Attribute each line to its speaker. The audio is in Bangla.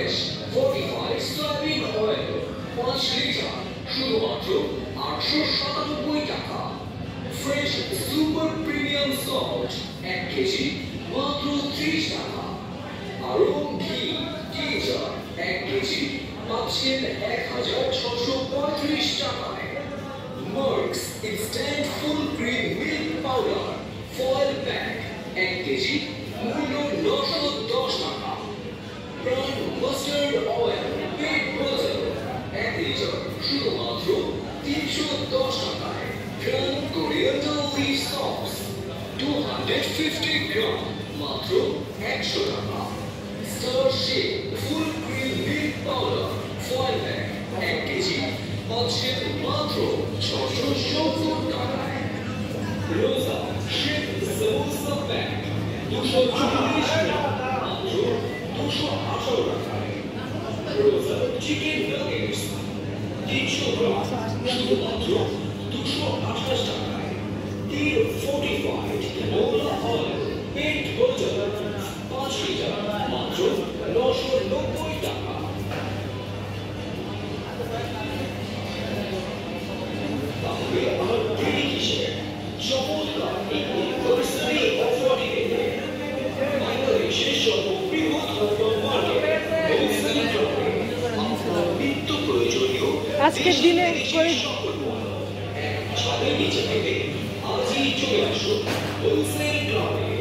Speaker 1: Fresh fortified soybean oil 5 litre শুধুমাত্র 897 টাকা। Fresh super premium salt 1 KG মাত্র 30 টাকা। আরং ঘি জিঞ্জার 1 কেজি পাচ্ছেন 1635 টাকায়। Marks instant full cream milk powder foil pack 1 KG মূল্য 910 টাকা। প্রাণ মাস্টার্ড অয়েল পেট বাটার 1 লিটার শুধুমাত্র 310 টাকায়। প্রাণ কোরিয়ান্ডার লিফ সস 250 গ্রাম মাত্র 100 টাকা। Star shape full cream milk powder foil pack 1 KG পাচ্ছেন মাত্র 670 টাকায়। রোজা শেপ সমোসা প্যাক 240 গ্রাম মাত্র 218 টাকায়। রোজা চিকেন নাগেটস 300 গ্রাম শুধুমাত্র 228 টাকায়। তীর ফোর্টিফাইড ক্যানোলা অয়েল পেট বাটার 5 লিটার মাত্র 990 টাকা। তাহলে আর দেরি কিসের? চমৎকার এই ইউনিভার্সালি অফারটি পেতে বাংলাদেশের সর্ববৃহৎ হাইপার মার্কেট হোলসেল ক্লাবে আপনার নিত্য প্রয়োজনীয়
Speaker 2: আজকের দিনে
Speaker 1: ছাদের নিচে থেকে আজই চলে আসুন হোলসেল ক্লাবে।